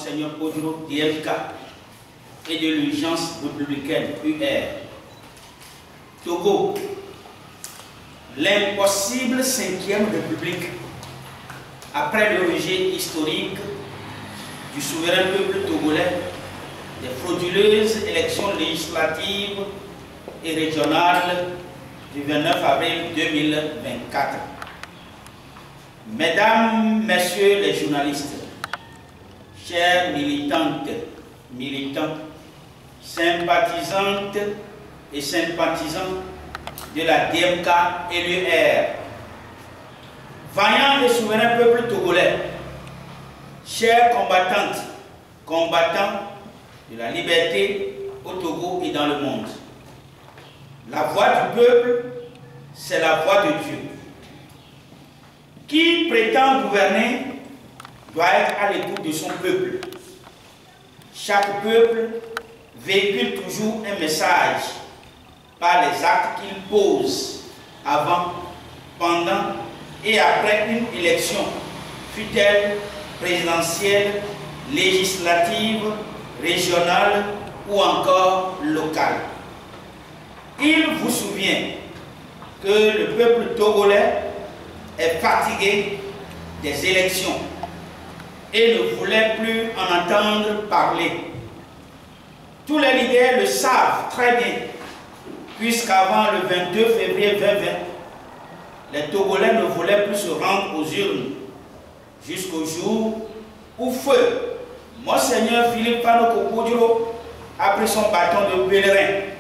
Monseigneur Podro DMK et de l'urgence républicaine UR. Togo, l'impossible 5e République, après le rejet historique du souverain peuple togolais, des frauduleuses élections législatives et régionales du 29 avril 2024. Mesdames, Messieurs les journalistes, chères militantes, militants, sympathisantes et sympathisants de la DMK et l'UR, vaillants et souverains peuples togolais, chers combattantes, combattants de la liberté au Togo et dans le monde. La voix du peuple, c'est la voix de Dieu. Qui prétend gouverner doit être à l'écoute de son peuple. Chaque peuple véhicule toujours un message par les actes qu'il pose avant, pendant et après une élection, fût-elle présidentielle, législative, régionale ou encore locale. Il vous souvient que le peuple togolais est fatigué des élections et ne voulait plus en entendre parler. Tous les leaders le savent très bien, puisqu'avant le 22 février 2020, les Togolais ne voulaient plus se rendre aux urnes, jusqu'au jour où feu Monseigneur Philippe Fanoko Podro a pris son bâton de pèlerin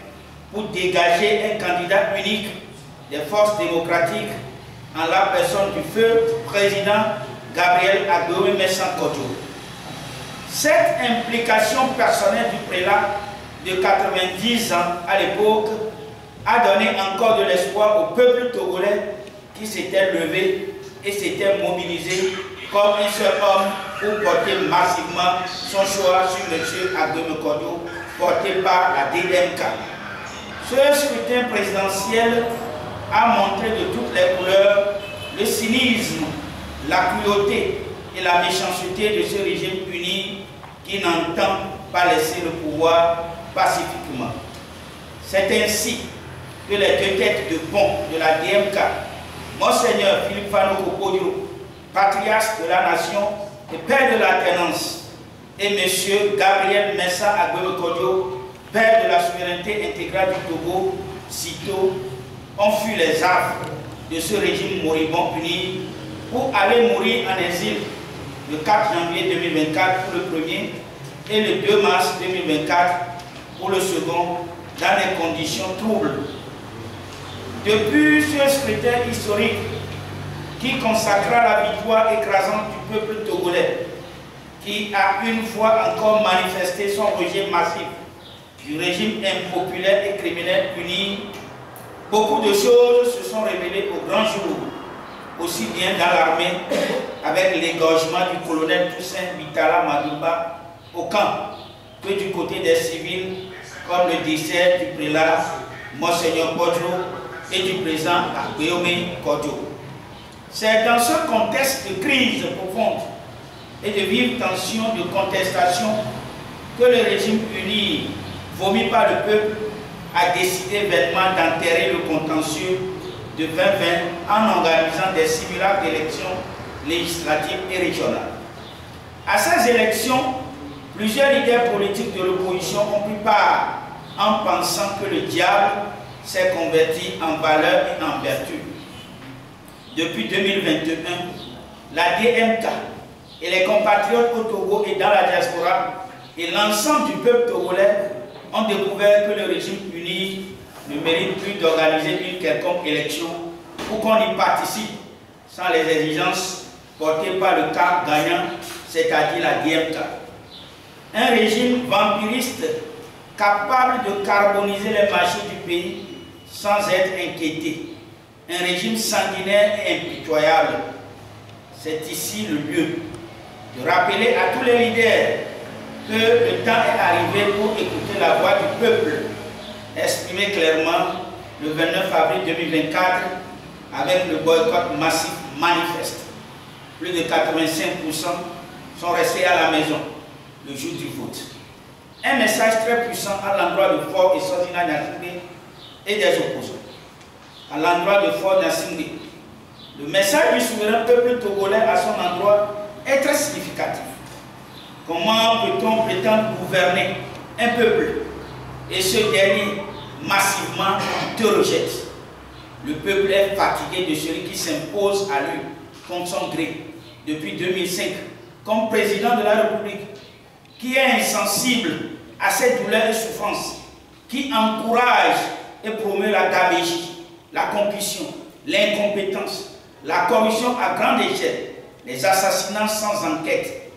pour dégager un candidat unique des forces démocratiques en la personne du feu président Gabriel Agbéomémé Mensah Kodjo. Cette implication personnelle du prélat de 90 ans à l'époque a donné encore de l'espoir au peuple togolais qui s'était levé et s'était mobilisé comme un seul homme pour porter massivement son choix sur M. Agbéomémé Kodjo, porté par la DMK. Ce scrutin présidentiel a montré de toutes les couleurs le cynisme, la cruauté et la méchanceté de ce régime uni qui n'entend pas laisser le pouvoir pacifiquement. C'est ainsi que les deux têtes de pont de la DMK, Monseigneur Philippe Fanoko Podro, patriarche de la nation et père de l'alternance, et M. Gabriel Mensah Agbéomémé Kodjo, père de la souveraineté intégrale du Togo, sitôt ont fui les affres de ce régime moribond uni pour aller mourir en exil le 4 janvier 2024 pour le premier et le 2 mars 2024 pour le second, dans des conditions troubles. Depuis ce scrutin historique qui consacra la victoire écrasante du peuple togolais, qui a une fois encore manifesté son rejet massif du régime impopulaire et criminel uni, beaucoup de choses se sont révélées au grand jour, aussi bien dans l'armée, avec l'égorgement du colonel Toussaint Bitala Madouba au camp, que du côté des civils, comme le décès du prélat Monseigneur Podro et du président Agbéomémé Kodjo. C'est dans ce contexte de crise profonde et de vive tension de contestation que le régime uni, vomi par le peuple, a décidé vainement d'enterrer le contentieux de 2020 en organisant des simulacres d'élections législatives et régionales. À ces élections, plusieurs leaders politiques de l'opposition ont pris part en pensant que le diable s'est converti en valeur et en vertu. Depuis 2021, la DMK et les compatriotes au Togo et dans la diaspora et l'ensemble du peuple togolais ont découvert que le régime uni ne mérite plus d'organiser une quelconque élection pour qu'on y participe sans les exigences portées par le camp gagnant, c'est-à-dire la DMK. Un régime vampiriste capable de carboniser les marchés du pays sans être inquiété. Un régime sanguinaire et impitoyable. C'est ici le lieu de rappeler à tous les leaders que le temps est arrivé pour écouter la voix du peuple, exprimée clairement le 29 avril 2024 avec le boycott massif manifeste. Plus de 85% sont restés à la maison. le jour du vote. Un message très puissant à l'endroit de Faure Essondina Gnassingbé et des opposants. À l'endroit de Faure Gnassingbé, le message du souverain peuple togolais à son endroit est très significatif. Comment peut-on prétendre gouverner un peuple et ce dernier massivement te rejette? Le peuple est fatigué de celui qui s'impose à lui contre son gré depuis 2005 comme président de la République, qui est insensible à ses douleurs et souffrances, qui encourage et promeut la gabegie, la concussion, l'incompétence, la corruption à grande échelle, les assassinats sans enquête.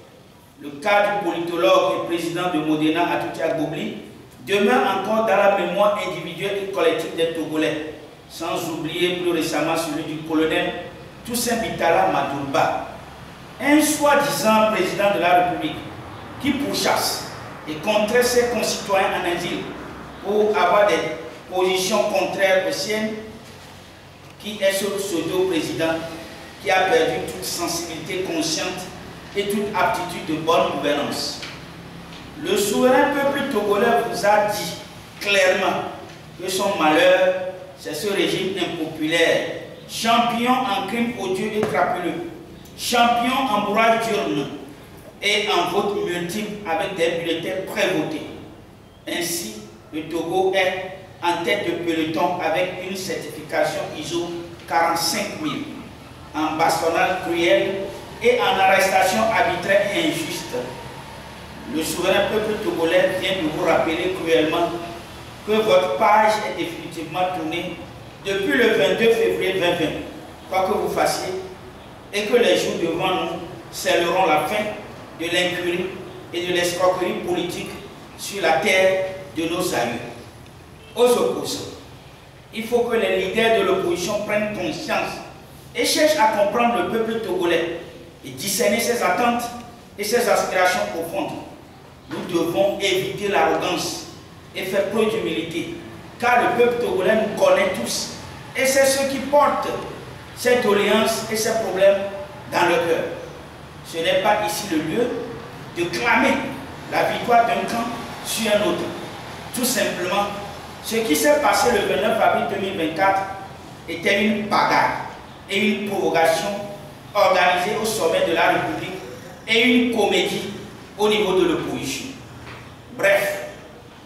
Le cas du politologue et président de Modena, Atouti Agbobli, demeure encore dans la mémoire individuelle et collective des Togolais, sans oublier plus récemment celui du colonel Toussaint Bitala Madoumba, un soi-disant président de la République qui pourchasse et contraint ses concitoyens en exil pour avoir des positions contraires aux siennes, qui est ce pseudo-président qui a perdu toute sensibilité consciente et toute aptitude de bonne gouvernance. Le souverain peuple togolais vous a dit clairement que son malheur, c'est ce régime impopulaire, champion en crimes odieux et crapuleux, champion en bourrage d'urne et en vote multiple avec des bulletins prévotés. Ainsi, le Togo est en tête de peloton avec une certification ISO 45000, en bastonnage cruel et en arrestation arbitraire et injuste. Le souverain peuple togolais vient de vous rappeler cruellement que votre page est définitivement tournée depuis le 22 février 2020, quoi que vous fassiez, et que les jours devant nous scelleront la fin de l'incurie et de l'escroquerie politique sur la terre de nos aïeux. Aux opposants, il faut que les leaders de l'opposition prennent conscience et cherchent à comprendre le peuple togolais et discerner ses attentes et ses aspirations profondes. Nous devons éviter l'arrogance et faire preuve d'humilité, car le peuple togolais nous connaît tous et c'est ceux qui portent ses doléances et ses problèmes dans le cœur. Ce n'est pas ici le lieu de clamer la victoire d'un camp sur un autre. Tout simplement, ce qui s'est passé le 29 avril 2024 était une bagarre et une provocation organisée au sommet de la République et une comédie au niveau de l'opposition. Bref,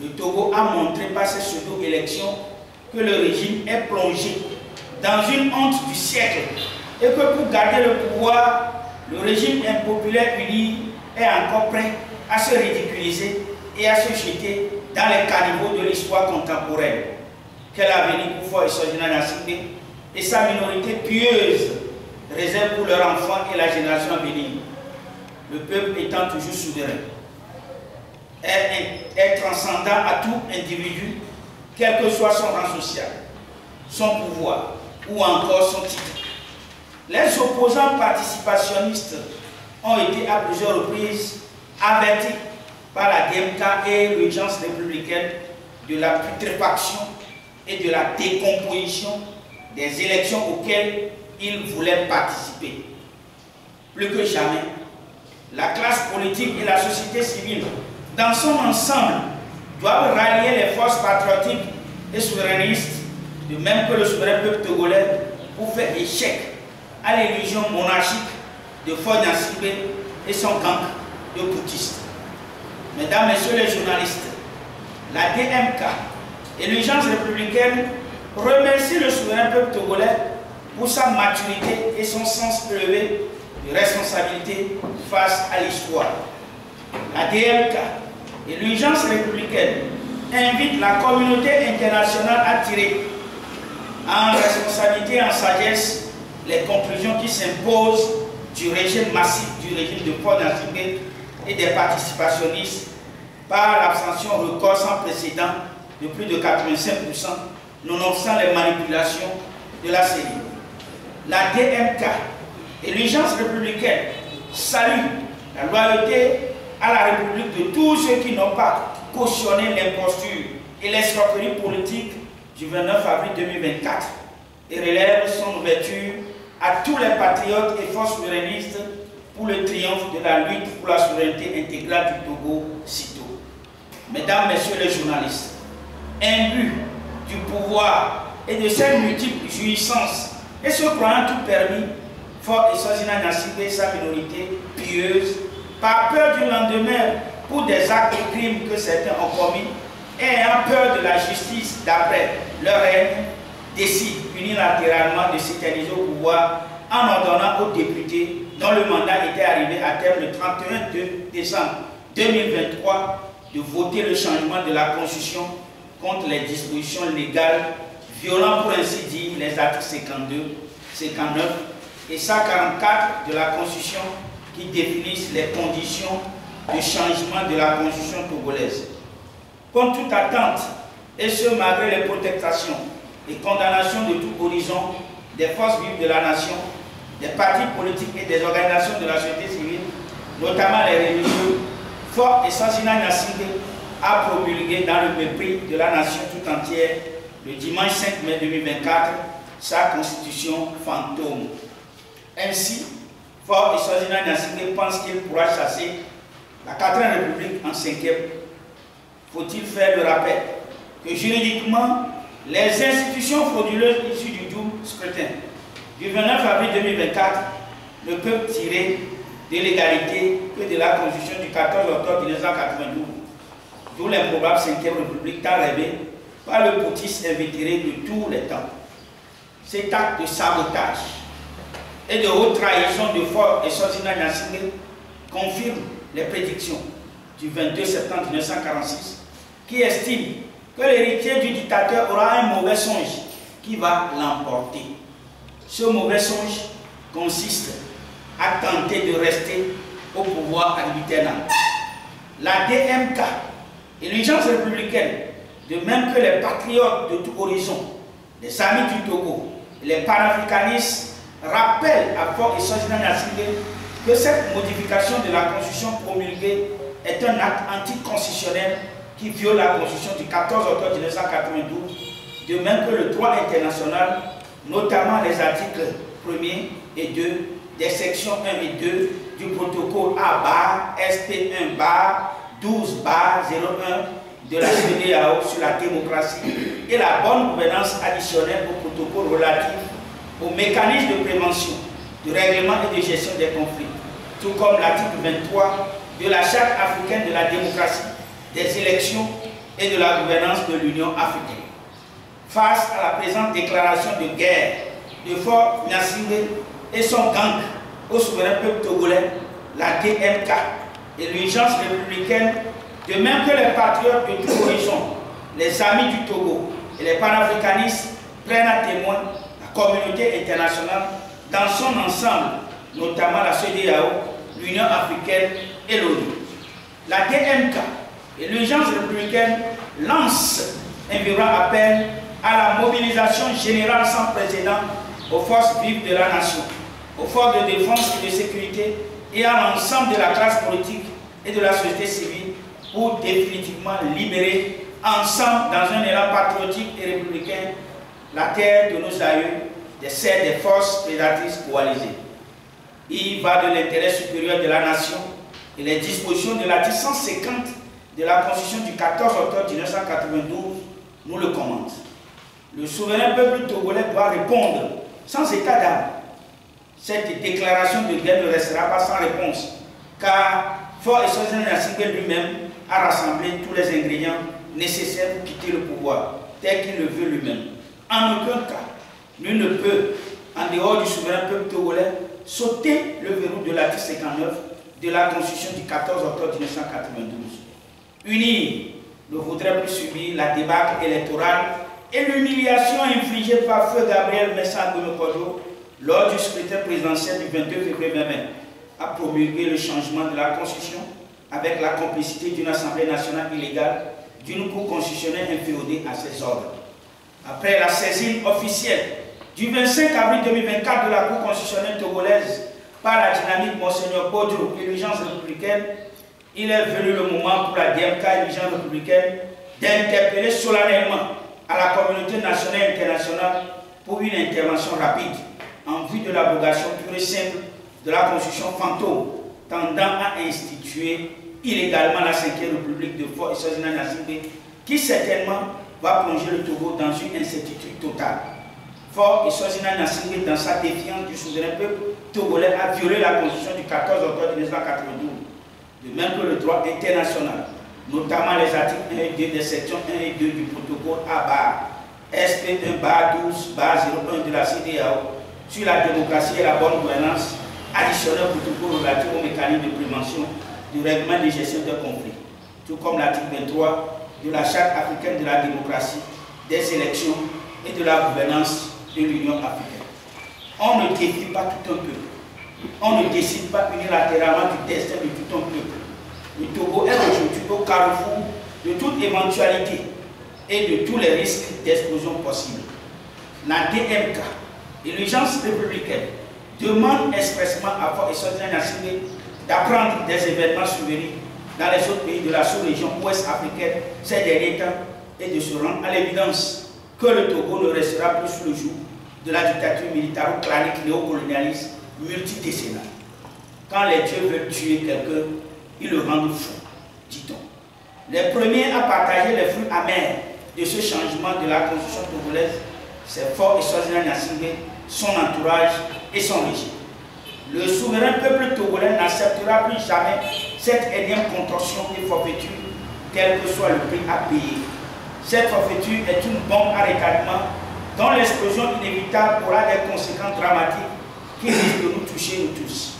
le Togo a montré par ces pseudo-élections que le régime est plongé dans une honte du siècle et que pour garder le pouvoir, le régime impopulaire uni est encore prêt à se ridiculiser et à se jeter dans les caniveaux de l'histoire contemporaine. Quel avenir pour Faure Essondina Gnassingbé et sa minorité pieuse réserve pour leurs enfants et la génération à venir? Le peuple étant toujours souverain, est transcendant à tout individu, quel que soit son rang social, son pouvoir ou encore son titre. Les opposants participationnistes ont été à plusieurs reprises avertis par la DMK et l'urgence républicaine de la putréfaction et de la décomposition des élections auxquelles ils voulaient participer. Plus que jamais, la classe politique et la société civile, dans son ensemble, doivent rallier les forces patriotiques et souverainistes, de même que le souverain peuple togolais, pour faire échec à l'illusion monarchique de Faure Gnassingbé et son gang de bouddhistes. Mesdames, Messieurs les journalistes, la DMK et l'urgence républicaine remercient le souverain peuple togolais pour sa maturité et son sens élevé de responsabilité face à l'histoire. La DMK et l'urgence républicaine invitent la communauté internationale à tirer en responsabilité et en sagesse les conclusions qui s'imposent du régime massif du régime de Faure Gnassingbé et des participationnistes par l'abstention record sans précédent de plus de 85%, nonobstant les manipulations de la série. La DMK et l'urgence républicaine saluent la loyauté à la République de tous ceux qui n'ont pas cautionné l'imposture et l'escroquerie politique du 29 avril 2024 et relève son ouverture à tous les patriotes et forces souverainistes pour le triomphe de la lutte pour la souveraineté intégrale du Togo sitôt. Mesdames, Messieurs les journalistes, imbus du pouvoir et de ses multiples jouissances et se croyant tout permis, Faure Eswazina Gnassingbé et sa minorité pieuse, par peur du lendemain pour des actes de crime que certains ont commis et ayant peur de la justice d'après leur règne, décident unilatéralement de s'éterniser au pouvoir en ordonnant aux députés dont le mandat était arrivé à terme le 31 décembre 2023 de voter le changement de la Constitution contre les dispositions légales violant pour ainsi dire les articles 52, 59 et 144 de la Constitution qui définissent les conditions de changement de la Constitution togolaise. Contre toute attente, et ce malgré les protestations et condamnations de tout horizon des forces vives de la nation, des partis politiques et des organisations de la société civile, notamment les religieux, Faure Eswazina Gnassingbé a promulgué dans le mépris de la nation tout entière le dimanche 5 mai 2024 sa constitution fantôme. Ainsi, Faure Eswazina Gnassingbé pense qu'il pourra chasser la 4e République en 5e. Faut-il faire le rappel que juridiquement, les institutions frauduleuses issues du double scrutin du 29 avril 2024 ne peuvent tirer de l'égalité que de la Constitution du 14 octobre 1992, d'où l'improbable 5e République tant rêvée par le putschiste invétéré de tous les temps. Cet acte de sabotage et de haute trahison de Faure Eswazina Gnassingbé confirme les prédictions du 22 septembre 1946 qui estime que l'héritier du dictateur aura un mauvais songe qui va l'emporter. Ce mauvais songe consiste à tenter de rester au pouvoir ad vitam. La DMK et l'urgence républicaine, de même que les patriotes de tout horizon, les amis du Togo et les panafricanistes, rappellent à Faure Eswazina Gnassingbé que cette modification de la Constitution promulguée est un acte anticonstitutionnel qui viole la Constitution du 14 octobre 1992, de même que le droit international, notamment les articles 1er et 2 des sections 1 et 2 du protocole A SP1 12 01 de la CEDEAO sur la démocratie et la bonne gouvernance additionnelle au protocole relatif aux mécanismes de prévention, de règlement et de gestion des conflits, tout comme l'article 23 de la Charte africaine de la démocratie, des élections et de la gouvernance de l'Union africaine. Face à la présente déclaration de guerre de Faure Gnassingbé et son gang au souverain peuple togolais, la DMK et l'urgence républicaine, de même que les patriotes de tout horizon, les amis du Togo et les panafricanistes prennent à témoin la communauté internationale dans son ensemble, notamment la CEDEAO, l'Union africaine et l'ONU. La DMK et l'urgence républicaine lancent un vibrant appel à la mobilisation générale sans précédent aux forces vives de la nation, aux forces de défense et de sécurité et à l'ensemble de la classe politique et de la société civile pour définitivement libérer ensemble dans un élan patriotique et républicain la terre de nos aïeux des serres des forces prédatrices coalisées. Il va de l'intérêt supérieur de la nation et les dispositions de l'article 150 de la Constitution du 14 octobre 1992 nous le commandent. Le souverain peuple togolais doit répondre sans état d'âme. Cette déclaration de guerre ne restera pas sans réponse, car Faure Eswazina Gnassingbé lui-même a rassemblé tous les ingrédients nécessaires pour quitter le pouvoir, tel qu'il le veut lui-même. En aucun cas, nul ne peut, en dehors du souverain peuple togolais, sauter le verrou de l'article 59 de la Constitution du 14 octobre 1992. Unir ne voudrait plus subir la débâcle électorale et l'humiliation infligée par feu Gabriel Mensah Ngoné-Kodjo lors du scrutin présidentiel du 22 février 2020 a promulgué le changement de la Constitution avec la complicité d'une Assemblée nationale illégale, d'une Cour constitutionnelle inféodée à ses ordres. Après la saisine officielle du 25 avril 2024 de la Cour constitutionnelle togolaise par la dynamique Monseigneur Bodro et l'urgence républicaine, il est venu le moment pour la DMK et l'urgence républicaine d'interpeller solennellement à la communauté nationale et internationale pour une intervention rapide en vue de l'abrogation pure et simple de la constitution fantôme tendant à instituer illégalement la 5e République de Faure Eswazina Gnassingbé, qui certainement va plonger le Togo dans une incertitude totale. Faure Eswazina Gnassingbé, dans sa défiance du souverain peuple togolais, a violé la constitution du 14 octobre 1992, de même que le droit international, notamment les articles 1 et 2 des sections 1 et 2 du protocole A SP1-12-01 de la CEDEAO sur la démocratie et la bonne gouvernance, additionnel au protocole relatif aux mécanismes de prévention du règlement de gestion des conflits, tout comme l'article 23 de la Charte africaine de la démocratie, des élections et de la gouvernance de l'Union africaine. On ne défie pas tout un peuple. On ne décide pas unilatéralement du destin de tout un peuple. Le Togo est aujourd'hui au carrefour de toute éventualité et de tous les risques d'explosion possibles. La DMK, l'urgence républicaine, demande expressément à Faure Eswazina Gnassingbé d'apprendre des événements survenus dans les autres pays de la sous-région ouest africaine ces derniers temps et de se rendre à l'évidence que le Togo ne restera plus sous le joug de la dictature militaro-clanique néocolonialiste multidécennale. Quand les dieux veulent tuer quelqu'un, ils le rendent fou, dit-on. Les premiers à partager les fruits amers de ce changement de la constitution togolaise, c'est Faure Eswazina Gnassingbé, son entourage et son régime. Le souverain peuple togolais n'acceptera plus jamais cette énième contorsion et forfaiture, quel que soit le prix à payer. Cette forfaiture est une bombe à retardement dont l'explosion inévitable aura des conséquences dramatiques qui risquent de nous toucher nous tous.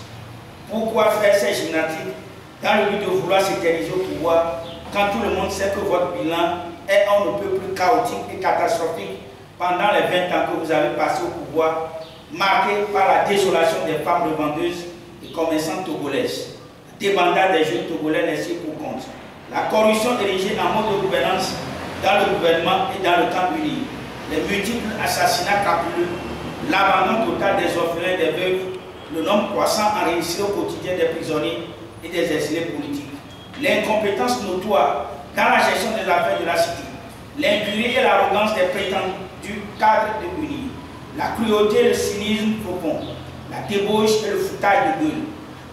Pourquoi faire ces gymnastiques dans le but de vouloir s'éterniser au pouvoir quand tout le monde sait que votre bilan est un peu plus chaotique et catastrophique pendant les 20 ans que vous avez passé au pouvoir, marqué par la désolation des femmes revendeuses et commerçantes togolaises, la débandade des jeunes togolais laissés pour compte, la corruption érigée en mode de gouvernance dans le gouvernement et dans le camp uni, les multiples assassinats crapuleux, l'abandon total des orphelins et des veuves, le nombre croissant enregistré au quotidien des prisonniers et des exilés politiques, l'incompétence notoire dans la gestion des affaires de la cité, l'incurie et l'arrogance des prétendus cadres de l'Uni, la cruauté et le cynisme profond, la débauche et le foutage de gueule,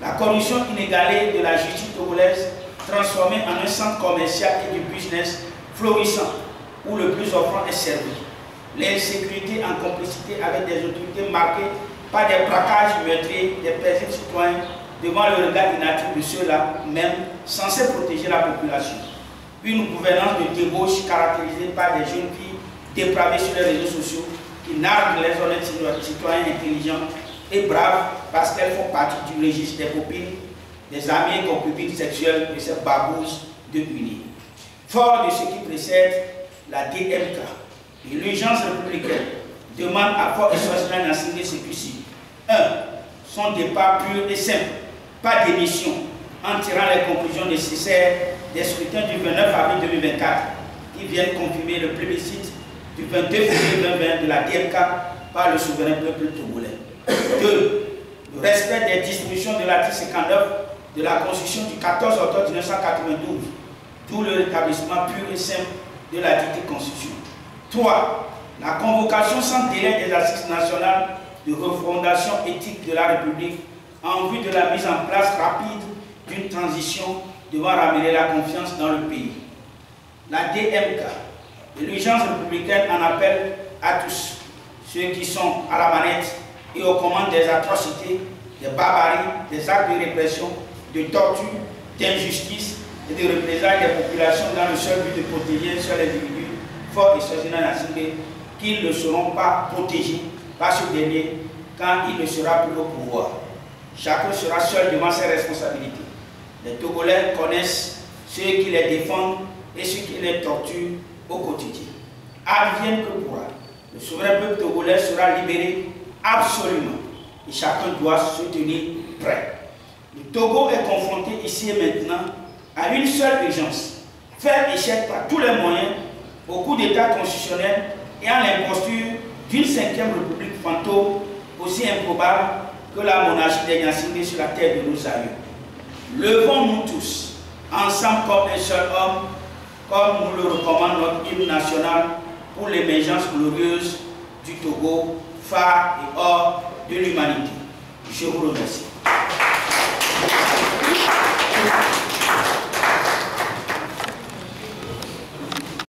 la corruption inégalée de la justice togolaise transformée en un centre commercial et du business florissant où le plus offrant est servi, l'insécurité en complicité avec des autorités marquées par des braquages meurtriers des paisibles citoyens devant le regard inattendu de ceux-là même censés protéger la population. Une gouvernance de débauche caractérisée par des jeunes filles dépravées sur les réseaux sociaux qui narguent les honnêtes citoyens intelligents et braves parce qu'elles font partie du registre des copines, des amis et concubines sexuelles de ces babouses de Uni. Fort de ce qui précède, la DMK et l'urgence républicaine demandent à Faure Eswazina Gnassingbé ce qui suit. 1. Son départ pur et simple, pas d'émission, en tirant les conclusions nécessaires des scrutins du 29 avril 2024 qui viennent confirmer le plébiscite du 22 février 2020 de la DMK par le souverain peuple togolais. 2. Le respect des dispositions de l'article 59 de la Constitution du 14 octobre 1992, d'où le rétablissement pur et simple de la dite Constitution. 3. La convocation sans délai des assises nationales de refondation éthique de la République en vue de la mise en place rapide d'une transition devant ramener la confiance dans le pays. La DMK et l'urgence républicaine en appellent à tous ceux qui sont à la manette et aux commandes des atrocités, des barbaries, des actes de répression, de torture, d'injustice et de représailles des populations dans le seul but de protéger sur les individus Faure Eswazina Gnassingbé, qu'ils ne seront pas protégés par ce dernier quand il ne sera plus au pouvoir. Chacun sera seul devant ses responsabilités. Les Togolais connaissent ceux qui les défendent et ceux qui les torturent au quotidien. Advienne que pourra, le souverain peuple togolais sera libéré absolument et chacun doit se tenir prêt. Le Togo est confronté ici et maintenant à une seule urgence, faire échec par tous les moyens au coup d'État constitutionnel et à l'imposture d'une 5e République fantôme aussi improbable que la monarchie des Gnassingbé sur la terre de nos aïeux. Levons-nous tous, ensemble comme un seul homme, comme nous le recommande notre hymne national pour l'émergence glorieuse du Togo, phare et or de l'humanité. Je vous remercie.